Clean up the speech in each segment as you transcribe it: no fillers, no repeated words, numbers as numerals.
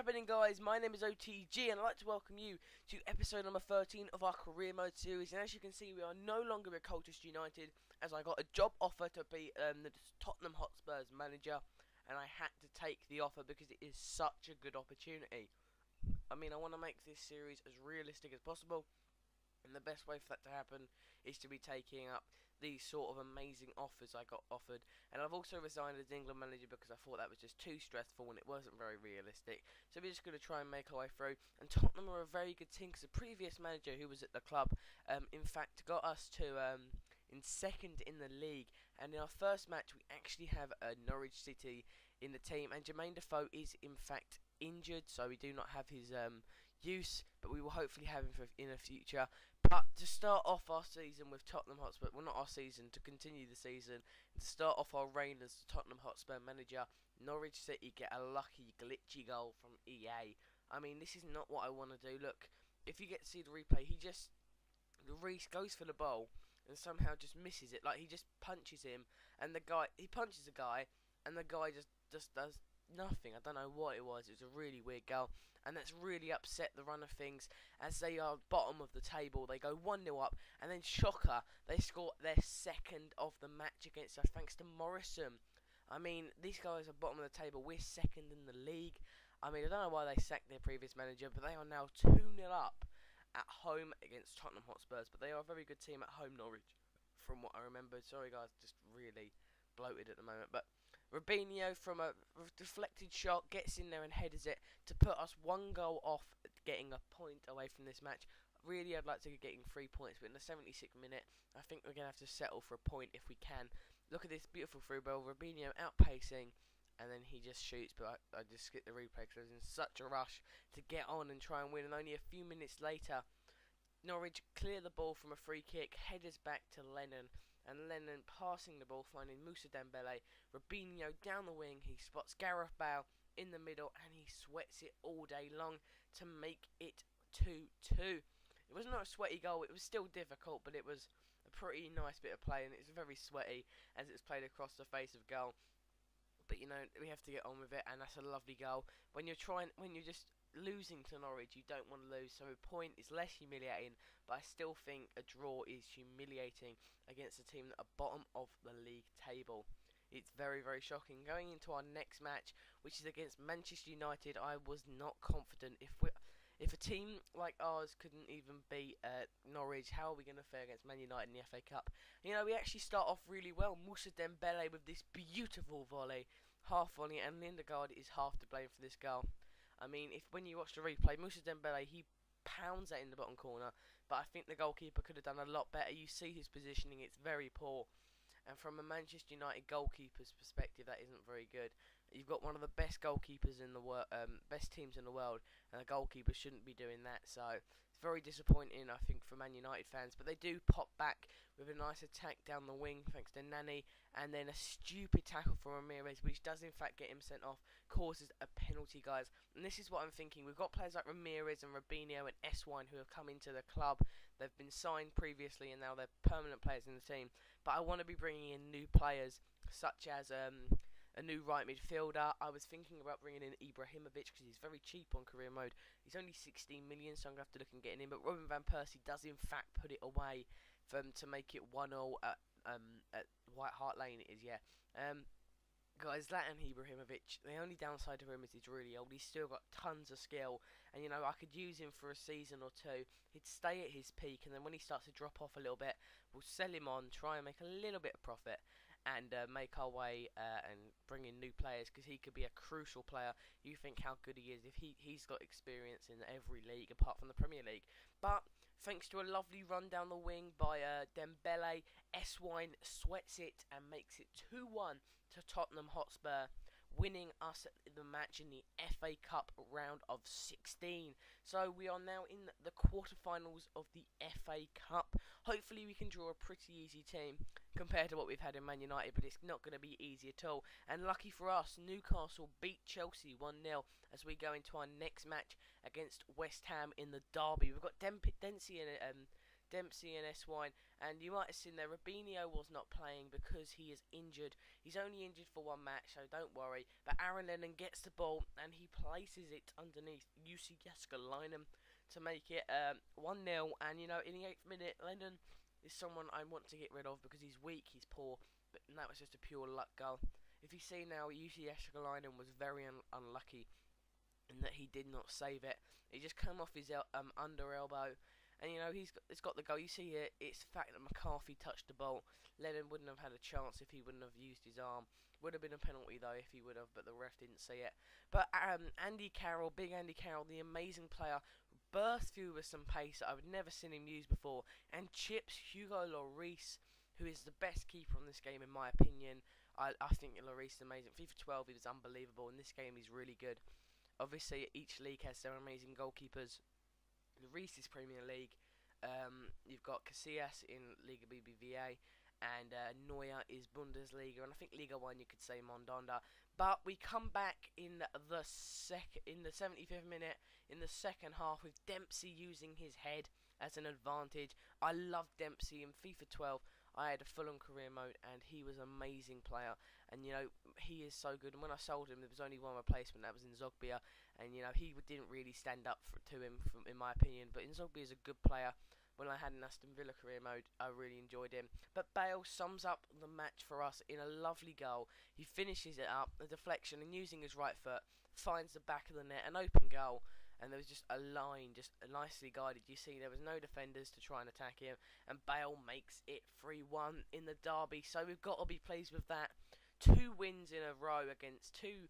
happening, guys? My name is OTG and I'd like to welcome you to episode number 13 of our career mode series. And as you can see, we are no longer at Colchester United, as I got a job offer to be the Tottenham Hotspurs manager, and I had to take the offer because it is such a good opportunity. I mean, I want to make this series as realistic as possible, and the best way for that to happen is to be taking up these sort of amazing offers I got offered. And I've also resigned as England manager because I thought that was just too stressful and it wasn't very realistic. So we're just going to try and make our way through. And Tottenham are a very good team because the previous manager who was at the club, in fact, got us to in second in the league. And in our first match, we actually have Norwich City in the team. And Jermaine Defoe is, in fact, injured, so we do not have his use, but we will hopefully have him in the future. But to start off our season with Tottenham Hotspur, well, not our season, to continue the season, to start off our reign as the Tottenham Hotspur manager, Norwich City get a lucky, glitchy goal from EA. I mean, this is not what I want to do. Look, if you get to see the replay, Reece goes for the ball and somehow just misses it. Like, he just punches him, and he punches the guy, and the guy just does nothing. I don't know what it was. It was a really weird goal, and that's really upset the run of things as they are bottom of the table. They go 1-0 up, and then shocker, they score their second of the match against us thanks to Morrison. I mean, these guys are bottom of the table. We're second in the league. I mean, I don't know why they sacked their previous manager, but they are now 2-0 up at home against Tottenham Hotspurs. But they are a very good team at home, Norwich, from what I remember. Sorry guys, just really bloated at the moment. But Robinho, from a deflected shot, gets in there and headers it to put us one goal off getting a point away from this match. Really, I'd like to get getting 3 points, but in the 76th minute, I think we're going to have to settle for a point if we can. Look at this beautiful through ball, Robinho outpacing, and then he just shoots, but I just skipped the replay because I was in such a rush to get on and try and win, and only a few minutes later, Norwich clear the ball from a free kick, headers back to Lennon, and Lennon passing the ball, finding Moussa Dembele. Robinho down the wing, he spots Gareth Bale in the middle, and he sweats it all day long to make it 2-2. It was not a sweaty goal, it was still difficult, but it was a pretty nice bit of play, and it was very sweaty as it was played across the face of goal. But you know, we have to get on with it, and that's a lovely goal. When you're just losing to Norwich, you don't want to lose, so a point is less humiliating, but I still think a draw is humiliating against a team that are bottom of the league table. It's very, very shocking. Going into our next match, which is against Manchester United, I was not confident. If a team like ours couldn't even beat Norwich, how are we going to fare against Man United in the FA Cup? You know, we actually start off really well. Moussa Dembele with this beautiful volley, half volley, and Lindegaard is half to blame for this goal. I mean, when you watch the replay, Moussa Dembele, he pounds that in the bottom corner, but I think the goalkeeper could have done a lot better. You see his positioning, it's very poor. And from a Manchester United goalkeeper's perspective, that isn't very good. You've got one of the best goalkeepers in the world, best teams in the world, and the goalkeeper shouldn't be doing that. So it's very disappointing, I think, for Man United fans. But they do pop back with a nice attack down the wing, thanks to Nani, and then a stupid tackle from Ramirez, which does in fact get him sent off, causes a penalty, guys. And this is what I'm thinking. We've got players like Ramirez and Robinho and S1 who have come into the club. They've been signed previously, and now they're permanent players in the team. But I want to be bringing in new players, such as a new right midfielder. I was thinking about bringing in Ibrahimovic because he's very cheap on career mode. He's only 16 million, so I'm going to have to look and get him. But Robin Van Persie does in fact put it away to make it 1-0 at White Hart Lane. It is, yeah. Guys, Zlatan Ibrahimovic, the only downside to him is he's really old. He's still got tons of skill, and you know, I could use him for a season or two. He'd stay at his peak, and then when he starts to drop off a little bit, we'll sell him on, try and make a little bit of profit, and make our way and bring in new players, because he could be a crucial player. You think how good he is if he's got experience in every league apart from the Premier League. But thanks to a lovely run down the wing by Dembele, S1 sweats it and makes it 2-1 to Tottenham Hotspur, winning us the match in the FA Cup round of 16. So we are now in the quarterfinals of the FA Cup. Hopefully we can draw a pretty easy team compared to what we've had in Man United, but it's not going to be easy at all. And lucky for us, Newcastle beat Chelsea 1-0 as we go into our next match against West Ham in the derby. We've got Dempsey Dempsey and Swine, and you might have seen there Robinho was not playing because he is injured. He's only injured for one match, so don't worry. But Aaron Lennon gets the ball and he places it underneath UC Jeskalainen to make it 1-0. And you know, in the 8th minute, Lennon is someone I want to get rid of because he's weak, he's poor, but that was just a pure luck goal. If you see now, UC Jeskalainen was very unlucky in that he did not save it. He just came off his under elbow, and you know it's got the goal. You see here, it's the fact that McCarthy touched the ball. Lennon wouldn't have had a chance if he wouldn't have used his arm. Would have been a penalty though if he would have, but the ref didn't see it. But Andy Carroll, big Andy Carroll, the amazing player, burst through with some pace that I've never seen him use before, and chips Hugo Lloris, who is the best keeper on this game in my opinion. I think Lloris is amazing. FIFA 12 he was unbelievable. In this game he's really good. Obviously, each league has their amazing goalkeepers. The Reese is Premier League. You've got Casillas in Liga BBVA, and Neuer is Bundesliga, and I think Liga 1 you could say Mondonda. But we come back in the 75th minute, in the second half, with Dempsey using his head as an advantage. I love Dempsey in FIFA 12. I had a Fulham career mode, and he was an amazing player. And you know, he is so good. And when I sold him, there was only one replacement. That was in Zogbia, and you know, he didn't really stand up to him, in my opinion. But Zogbia is a good player. When I had an Aston Villa career mode, I really enjoyed him. But Bale sums up the match for us in a lovely goal. He finishes it up, a deflection, and using his right foot, finds the back of the net, an open goal. And there was just a line, just nicely guided. You see, there was no defenders to try and attack him, and Bale makes it 3-1 in the derby. So we've got to be pleased with that. 2 wins in a row against 2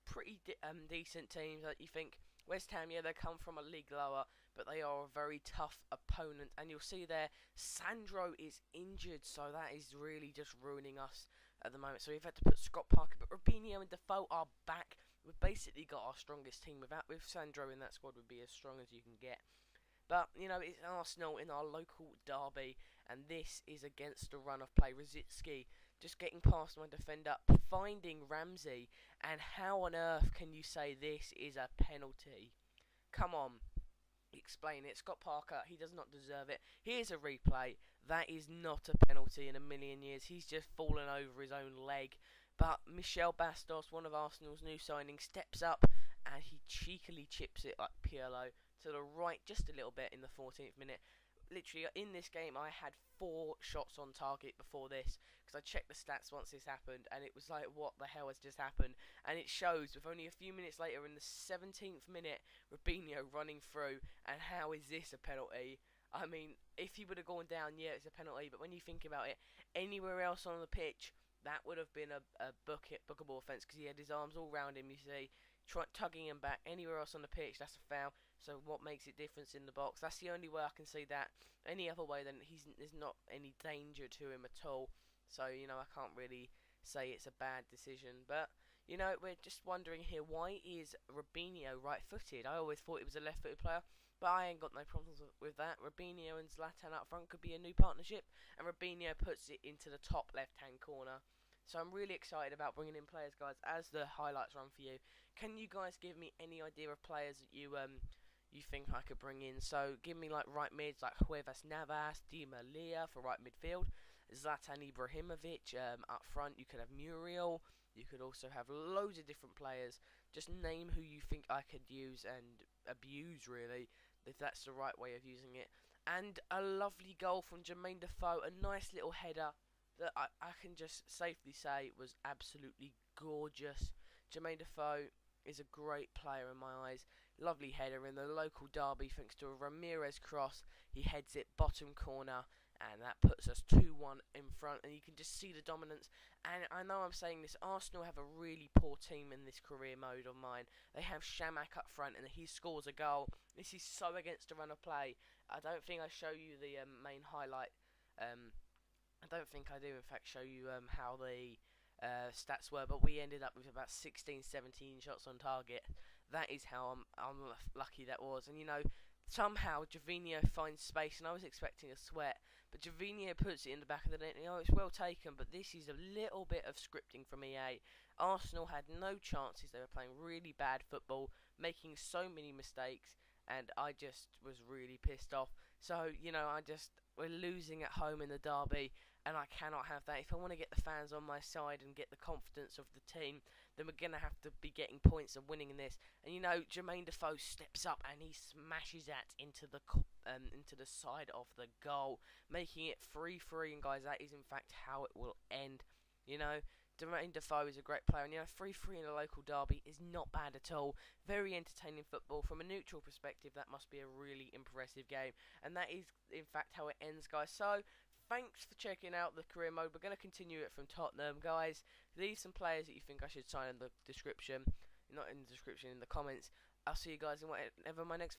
pretty decent teams. Like you think West Ham, yeah, they come from a league lower, but they are a very tough opponent. And you'll see there, Sandro is injured, so that is really just ruining us at the moment. So we've had to put Scott Parker, but Robinho and Defoe are back. We've basically got our strongest team. With Sandro in that squad would be as strong as you can get. But, you know, it's Arsenal in our local derby, and this is against the run of play. Rosicky just getting past my defender, finding Ramsey, and how on earth can you say this is a penalty? Come on, explain it. Scott Parker, he does not deserve it. Here's a replay. That is not a penalty in a million years. He's just fallen over his own leg. But Michel Bastos, one of Arsenal's new signings, steps up and he cheekily chips it like Pirlo to the right just a little bit in the 14th minute. Literally, in this game, I had 4 shots on target before this, because I checked the stats once this happened, and it was like, what the hell has just happened? And it shows, with only a few minutes later, in the 17th minute, Robinho running through, and how is this a penalty? I mean, if he would have gone down, yeah, it's a penalty, but when you think about it, anywhere else on the pitch, that would have been a bookable offence, because he had his arms all round him, you see, tugging him back. Anywhere else on the pitch, that's a foul. So what makes it difference in the box? That's the only way I can see that. Any other way, then there's not any danger to him at all. So, you know, I can't really say it's a bad decision. But, you know, we're just wondering here, why is Robinho right-footed? I always thought he was a left-footed player, but I ain't got no problems with that. Robinho and Zlatan up front could be a new partnership, and Robinho puts it into the top left-hand corner. So I'm really excited about bringing in players, guys, as the highlights run for you. Can you guys give me any idea of players that you think I could bring in? So give me like right mids like Cuevas Navas, Di Maria for right midfield, Zlatan Ibrahimovic up front. You could have Muriel. You could also have loads of different players. Just name who you think I could use and abuse, really, if that's the right way of using it. And a lovely goal from Jermaine Defoe, a nice little header that I can just safely say was absolutely gorgeous. Jermaine Defoe is a great player in my eyes. Lovely header in the local derby thanks to a Ramirez cross. He heads it bottom corner, and that puts us 2-1 in front, and you can just see the dominance. And I know I'm saying this, Arsenal have a really poor team in this career mode of mine. They have Shamak up front, and he scores a goal. This is so against the run of play. I don't think I show you the main highlight. I don't think I do, in fact, show you how the stats were, but we ended up with about 16, 17 shots on target. That is how lucky that was. And, you know, somehow Jovino finds space, and I was expecting a sweat, but Jovino puts it in the back of the net. You know, it's well taken, but this is a little bit of scripting from EA. Arsenal had no chances. They were playing really bad football, making so many mistakes, and I just was really pissed off. So, you know, I just we're losing at home in the derby, and I cannot have that. If I want to get the fans on my side and get the confidence of the team, then we're going to have to be getting points and winning in this. And you know, Jermaine Defoe steps up and he smashes that into the side of the goal, making it 3-3. And guys, that is in fact how it will end. You know, Jermaine Defoe is a great player, and you know, 3-3 in a local derby is not bad at all. Very entertaining football. From a neutral perspective, that must be a really impressive game, and that is in fact how it ends, guys. So thanks for checking out the career mode. We're going to continue it from Tottenham, guys. Leave some players that you think I should sign in the description, not in the description, in the comments. I'll see you guys in whatever my next